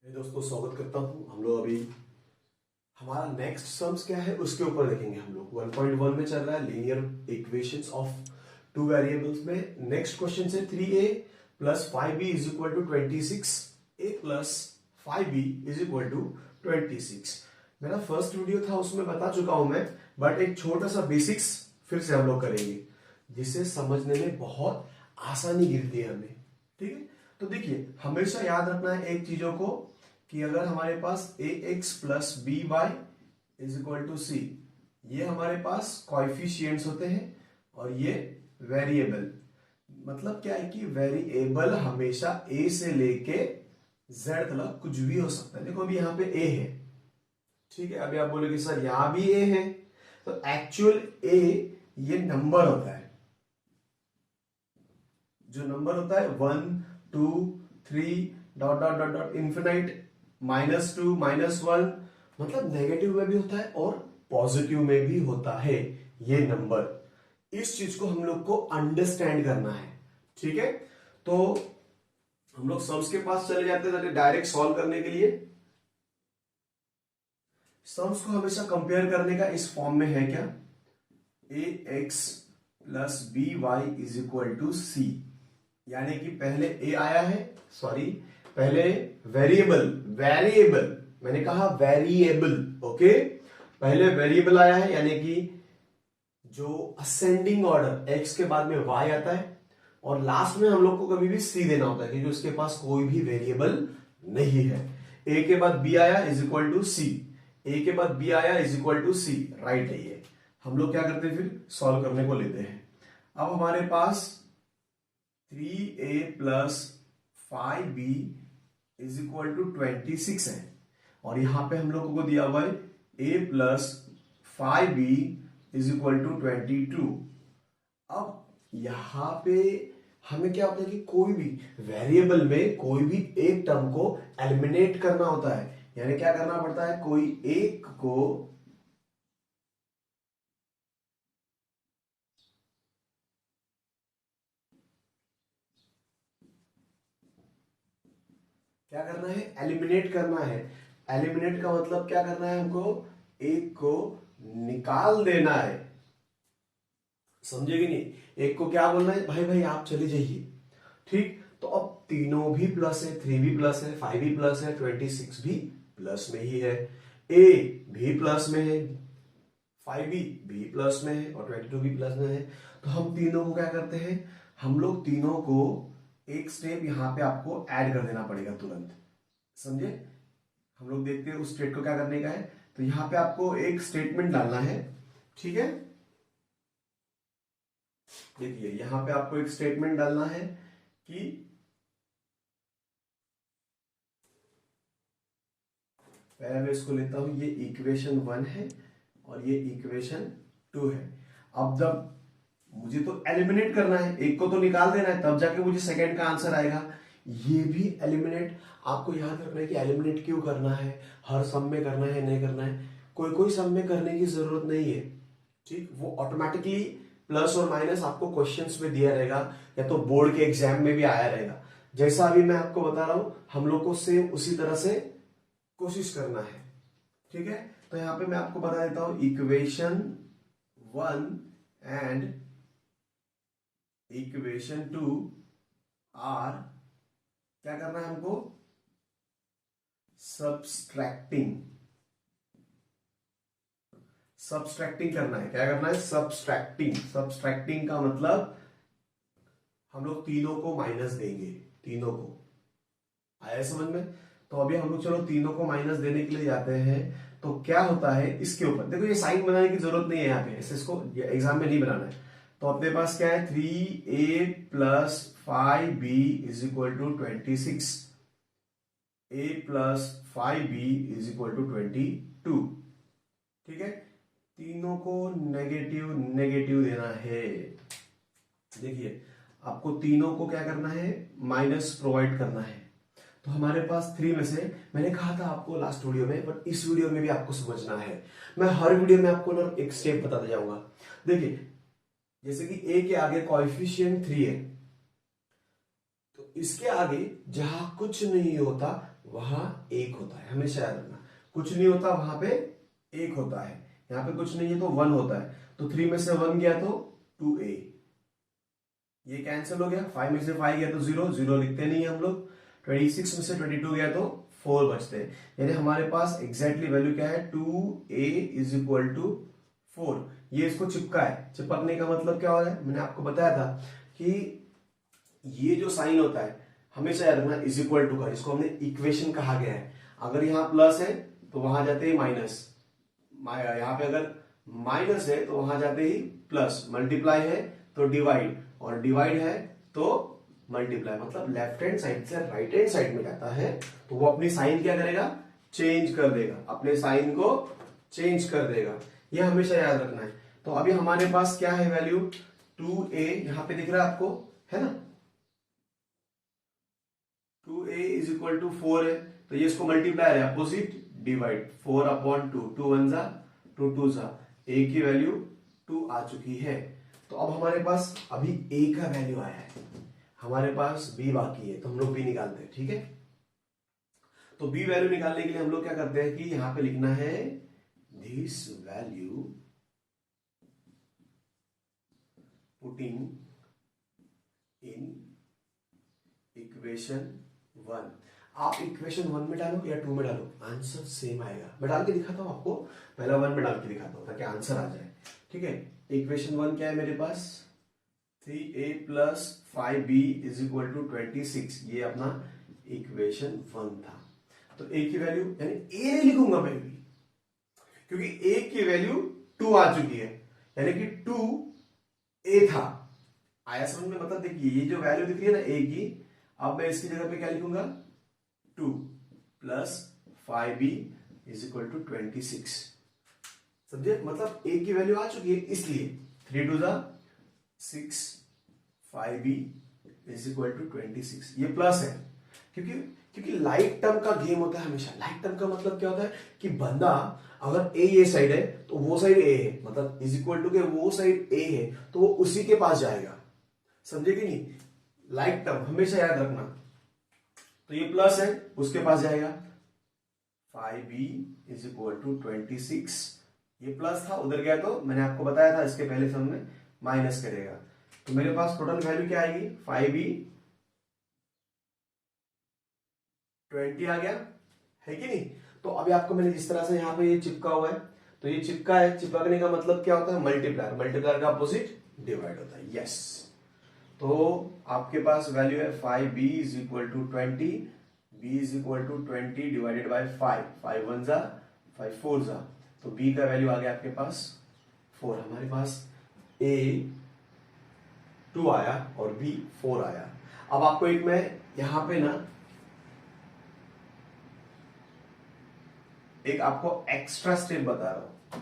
दोस्तों स्वागत करता हूं। हम लोग अभी हमारा नेक्स्ट सम्स क्या है उसके ऊपर देखेंगे। हम लोग 1.1 में चल रहा है linear equations of two variables में। नेक्स्ट क्वेश्चन है 3a plus 5b is equal to 26, a plus 5b is equal to 26। मेरा फर्स्ट वीडियो था उसमें बता चुका हूं मैं, बट एक छोटा सा बेसिक्स फिर से हम लोग करेंगे जिससे समझने में बहुत आसानी गिरती है हमें। ठीक है, तो देखिए हमेशा याद रखना है एक चीजों को कि अगर हमारे पास A X plus B Y is equal to C, ये हमारे पास कॉएफिशिएंट्स होते हैं और ये वेरिएबल। मतलब क्या है कि वेरिएबल हमेशा ए से लेके जेड तक कुछ भी हो सकता है। देखो अभी यहां पे ए है, ठीक है। अभी आप बोलोगे सर यहां भी ए है, तो एक्चुअल ए ये नंबर होता है। जो नंबर होता है 1 2 3 dot dot dot dot infinite -2 -1, मतलब नेगेटिव में भी होता है और पॉजिटिव में भी होता है ये नंबर। इस चीज को हम लोग को अंडरस्टैंड करना है, ठीक है। तो हम लोग सम्स के पास चले जाते हैं डायरेक्ट सॉल्व करने के लिए। सम्स को हमेशा कंपेयर करने का इस फॉर्म में है क्या, A X plus B Y is equal to C, यानी कि पहले ए आया है, सॉरी पहले वेरिएबल, वेरिएबल मैंने कहा वेरिएबल, ओके। पहले वेरिएबल आया है यानी कि जो असेंडिंग ऑर्डर एक्स के बाद में वाई आता है और लास्ट में हम लोग को कभी भी सी देना होता है क्योंकि उसके पास कोई भी वेरिएबल नहीं है। ए के बाद बी आया is equal to C, A के बाद बी आया is equal to C, right है ये। हम लोग क्या करते हैं फिर सॉल्व करने को लेते हैं। अब हमारे पास 3a plus 5b is equal to 26 है और यहां पे हम लोगों को दिया हुआ है a plus 5b is equal to 22। अब यहां पे हमें क्या होता है कि कोई भी वेरिएबल में कोई भी एक टर्म को एलिमिनेट करना होता है, यानी क्या करना पड़ता है, कोई एक को क्या करना है, एलिमिनेट करना है। एलिमिनेट का मतलब क्या करना है, हमको एक को निकाल देना है, समझे कि नहीं। एक को क्या बोलना है, भाई भाई आप चले जाइए, ठीक। तो अब तीनों भी प्लस है, 3 भी प्लस है, 5 भी प्लस है, 26 भी प्लस में ही है, ए भी प्लस में है, 5 भी प्लस में है और 22 भी प्लस में है। तो हम तीनों को क्या करते हैं, हम लोग तीनों को एक स्टेप यहां पे आपको ऐड कर देना पड़ेगा तुरंत, समझे। हम लोग देखते हैं उस स्टेट को क्या करने का है। तो यहां पे आपको एक स्टेटमेंट डालना है, ठीक है। देखिए यहां पे आपको एक स्टेटमेंट डालना है कि पहले मैं इसको लेता हूं, ये इक्वेशन 1 है और ये इक्वेशन 2 है। अब जब मुझे तो एलिमिनेट करना है, एक को तो निकाल देना है, तब जाके मुझे सेकंड का आंसर आएगा। ये भी एलिमिनेट, आपको याद रखना है कि एलिमिनेट क्यों करना है, हर सम में करना है नहीं करना है, कोई कोई सम में करने की जरूरत नहीं है, ठीक। वो ऑटोमेटिकली प्लस और माइनस आपको क्वेश्चंस में दिया रहेगा या तो बोर्ड के एग्जाम में भी आया रहेगा। जैसा अभी मैं आपको बता रहा हूं हम लोग को सेम उसी तरह से कोशिश करना है, ठीक है। तो यहां पे मैं आपको बता देता हूं इक्वेशन 1 एंड इक्वेशन 2 आर, क्या करना है हमको, सब्सट्रैक्टिंग, सब्सट्रैक्टिंग करना है। क्या करना है, सब्सट्रैक्टिंग। सब्सट्रैक्टिंग का मतलब हम लोग तीनों को माइनस देंगे, तीनों को, आया समझ में। तो अभी हम लोग चलो तीनों को माइनस देने के लिए जाते हैं। तो क्या होता है इसके ऊपर, देखो ये साइन बनाने की जरूरत नहीं है यहाँ पे, ऐसे इसको एग्जाम में नहीं बनाना है। तो अपने पास क्या है, 3a plus 5b is equal to 26, a plus 5b is equal to 22, ठीक है। तीनों को नेगेटिव नेगेटिव देना है। देखिए आपको तीनों को क्या करना है, माइनस प्रोवाइड करना है। तो हमारे पास 3 में से, मैंने कहा था आपको लास्ट वीडियो में, बट इस वीडियो में भी आपको समझना है। मैं हर वीडियो में आपको ना एक स्टेप बताता जाऊंगा। देखिए जैसे कि a के आगे कॉएफिशिएंट 3 है, तो इसके आगे जहां कुछ नहीं होता वहां एक होता है, हमेशा याद रखना। कुछ नहीं होता वहां पे एक होता है, यहाँ पे कुछ नहीं है तो 1 होता है। तो 3 में से 1 गया तो 2a, ये कैंसिल हो गया। 5 में से 5 गया तो 0, 0 लिखते नहीं है हम लोग। 26 में से 22 गया तो 4 बचते हैं। यानी हमारे पास एग्जैक्टली वैल्यू क्या है, 2a इज इक्वल टू 4। ये इसको चिपका है। चिपकने का मतलब क्या हो रहा है, मैंने आपको बताया था कि ये जो साइन होता है हमेशा याद रखना इज इक्वल टू का, इसको हमने इक्वेशन कहा गया है। अगर यहाँ प्लस है तो वहां जाते ही माइनस, यहाँ पे अगर माइनस है तो वहां जाते ही प्लस, मल्टीप्लाई है तो डिवाइड, और डिवाइड है तो मल्टीप्लाई। मतलब लेफ्ट हैंड साइड से राइट हैंड साइड में जाता है तो वो अपनी साइन क्या करेगा, चेंज कर देगा, अपने साइन को चेंज कर देगा। ये हमेशा याद रखना है। तो अभी हमारे पास क्या है वैल्यू, 2a यहां पे दिख रहा है आपको, है ना। 2a इज इक्वल टू 4 है तो ये इसको मल्टीप्लाई है, अपोजिट डिवाइड, 4 अपॉन 2, 2 1 जा 2 2 जा, a की वैल्यू 2 आ चुकी है। तो अब हमारे पास अभी a का वैल्यू आया है, हमारे पास b बाकी है तो हम लोग b निकालते हैं, ठीक है। तो b वैल्यू निकालने के लिए हम लोग क्या करते हैं कि यहां पे लिखना है this value putting in equation 1। आप इक्वेशन 1 में डालो या 2 में डालो, आंसर सेम आएगा। मैं डाल के दिखाता हूं आपको, पहला 1 में डाल के दिखाता हूं ताकि आंसर आ जाए, ठीक है। इक्वेशन 1 क्या है मेरे पास, 3a plus 5b is equal to 26, ये अपना इक्वेशन 1 था। तो a की वैल्यू, यानी a नहीं लिखूंगा मैं भी, क्योंकि a की वैल्यू 2 आ चुकी है, यानी कि 2a था। आया समझ में, मतलब देखिए ये जो वैल्यू दिख रही है ना a की, अब मैं इसकी जगह पे क्या लिखूंगा, 2 plus 5b is equal to 26। समझे, मतलब a की वैल्यू आ चुकी है, इसलिए 3 2 जा 6, 5b इज इक्वल टू 26। ये प्लस है क्योंकि लाइक टर्म का गेम होता है हमेशा। लाइक टर्म का मतलब क्या होता है कि बंदा अगर a ये साइड है तो वो साइड a है, मतलब इज इक्वल टू के वो साइड a है तो वो उसी के पास जाएगा। समझे कि नहीं, लाइक टर्म हमेशा याद रखना। तो ये प्लस है, उसके पास जाएगा। 5b इज इक्वल टू 26, ये प्लस था, उधर गया तो मैंने आपको बताया था इसके पहले सम में माइनस करेगा। तो मेरे पास टोटल वैल्यू क्या आएगी, 5b 20 आ गया, है कि नहीं। तो अभी आपको मैंने जिस तरह से यहाँ पे ये चिपका हुआ है, तो ये चिपका है, चिपकने का मतलब क्या होता है, मल्टीप्लायर, मल्टीप्लायर का अपोजिट डिवाइड होता है, यस। तो आपके पास वैल्यू है 5b is equal to 20, b is equal to 20 divided by 5, 5 1 जा 5 4 जा, तो b का वैल्यू आ गया आपके पास 4। हमारे पास a 2 आया और b 4 आया। अब आपको एक मैं यहां पे ना एक आपको एक्स्ट्रा स्टेप बता रहा हूं।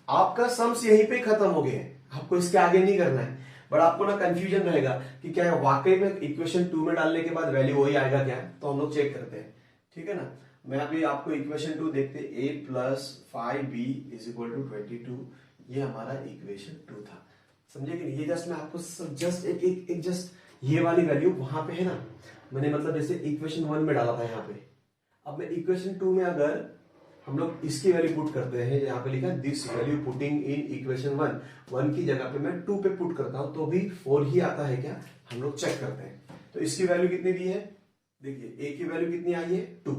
आपका सम्स यहीं पे खत्म हो गए हैं, आपको इसके आगे नहीं करना है, बट आपको ना कंफ्यूजन रहेगा कि क्या है वाकई में इक्वेशन 2 में डालने के बाद वैल्यू वही आएगा क्या, तो हम लोग चेक करते हैं, ठीक है ना। मैं अभी आपको इक्वेशन 2 देखते, a plus 5b is equal to 22, ये हमारा इक्वेशन 2 था। समझे कि नहीं, ये जस्ट मैं आपको जस्ट एक जस्ट ये वाली वैल्यू वहां पे है ना, मैंने मतलब जैसे इक्वेशन 1 में डाला था यहाँ पे, अब मैं इक्वेशन 2 में अगर हम लोग इसकी वैल्यू पुट करते हैं, यहाँ पे लिखा this value putting in equation 1 की जगह पे मैं 2 पे पुट करता हूं तो भी 4 ही आता है क्या, हम लोग चेक करते हैं। तो इसकी वैल्यू कितनी दी है, देखिए a की वैल्यू कितनी आई है 2,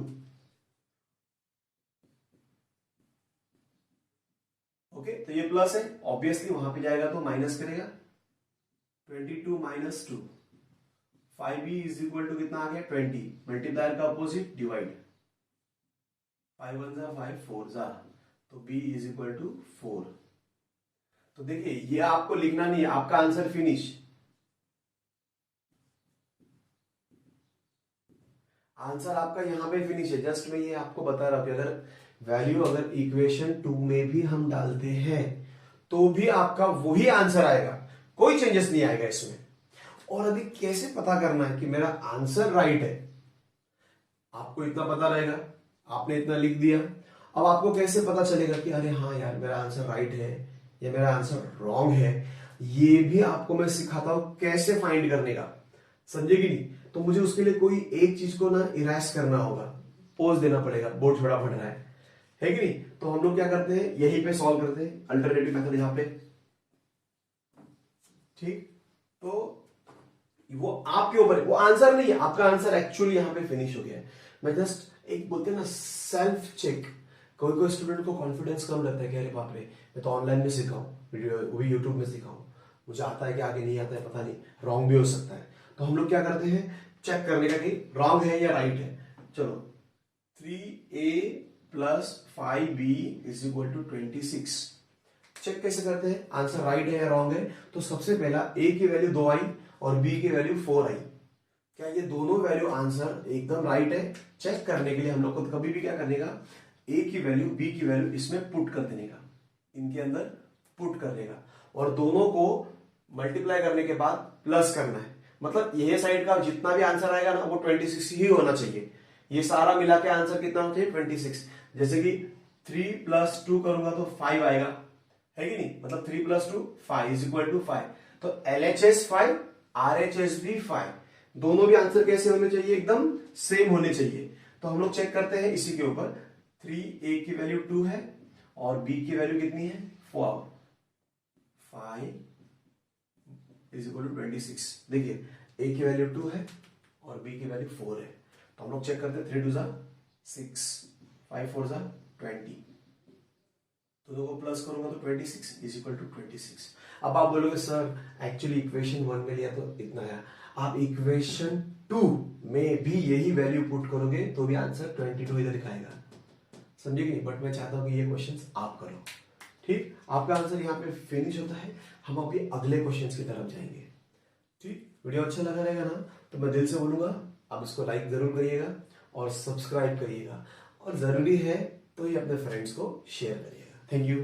ओके। तो ये प्लस है, ऑब्वियसली वहां पे जाएगा तो माइनस करेगा, 22 minus 2, 5b is equal to कितना आ गया 20, मल्टीप्लायर का अपोजिट डिवाइड, 5 1 जा 5 4 जा, तो b इज इक्वल टू 4। तो देखिए ये आपको लिखना नहीं है, आपका आंसर फिनिश। आंसर आपका यहां पे फिनिश है, जस्ट मैं ये आपको बता रहा हूं कि अगर वैल्यू अगर इक्वेशन 2 में भी हम डालते हैं तो भी आपका वही आंसर आएगा, कोई चेंजेस नहीं आएगा इसमें। और अभी कैसे पता करना है कि मेरा आंसर राइट है, आपको इतना पता रहेगा, आपने इतना लिख दिया। अब आपको कैसे पता चलेगा कि अरे हाँ यार मेरा आंसर राइट है या मेरा आंसर रॉन्ग है, ये भी आपको मैं सिखाता हूं कैसे फाइंड करने का, समझे कि नहीं। तो मुझे उसके लिए कोई एक चीज को ना इरेज करना होगा, पोज देना पड़ेगा, बोर्ड छोटा फट रहा है कि नहीं। तो हम लोग क्या करते हैं, यहीं पे सॉल्व करते हैं, अल्टरनेटिव मेथड यहां पे। ठीक, तो वो आपके ऊपर, वो आंसर नहीं है, आपका आंसर एक्चुअली यहां पे फिनिश हो गया है। मैं जस्ट एक बोलते हैं ना सेल्फ चेक, कोई कोई स्टूडेंट को कॉन्फिडेंस कम रहता है कि अरे बाप रे मैं तो ऑनलाइन में सीखा हूँ, वीडियो वो भी यूट्यूब में सीखा हूँ, मुझे आता है कि आगे नहीं आता है, पता नहीं, रॉन्ग भी हो सकता है। तो हम लोग क्या करते हैं, चेक करने का कि रॉन्ग है या राइट है। चलो 3a plus 5b is equal to 26, check कैसे करते हैं, आंसर राइट है या रॉन्ग है। तो सबसे पहला a की वैल्यू 2 आई और b की वैल्यू 4 आई, क्या ये दोनों वैल्यू आंसर एकदम राइट है। चेक करने के लिए हम लोग को कभी भी क्या करने का, a की वैल्यू b की वैल्यू इसमें पुट कर देने का, इनके अंदर पुट करने का, और दोनों को मल्टीप्लाई करने के बाद प्लस करना है। मतलब ये साइड का जितना भी आंसर आएगा ना वो 26 ही होना चाहिए। ये सारा मिला के आंसर कितना होना चाहिए, 26। जैसे कि 3 प्लस 2 करूंगा तो 5 आएगा, है कि नहीं, मतलब 3 प्लस 2 5 इज इक्वल टू 5। तो LHS 5, RHS भी 5, दोनों भी आंसर कैसे होने चाहिए, एकदम सेम होने चाहिए। तो हम लोग चेक करते हैं इसी के ऊपर, 3a की वैल्यू 2 है और b की वैल्यू कितनी है 4, 5 इज इक्वल टू 26। देखिए a की वैल्यू 2 है और b की वैल्यू 4 है। तो हम लोग चेक करते हैं, 3 2 जा 6, 5 4 जा 20, तो दो को प्लस करूंगा तो 26 इज इक्वल टू 26। अब आप बोलोगे सर एक्चुअली इक्वेशन 1 में लिया तो इतना है, आप इक्वेशन 2 में भी यही वैल्यू पुट करोगे तो भी आंसर 22 इधर दिखाएगा, समझे कि नहीं। बट मैं चाहता हूं कि ये क्वेश्चंस आप करो, ठीक, आपका आंसर यहाँ पे फिनिश होता है, हम अभी अगले क्वेश्चंस की तरफ जाएंगे। ठीक, वीडियो अच्छा लगा रहेगा ना, तो मैं दिल से बोलूंगा आप इसको लाइक जरूर करिएगा और सब्सक्राइब करिएगा, और जरूरी है तो ये अपने फ्रेंड्स को शेयर करिएगा। Thank you.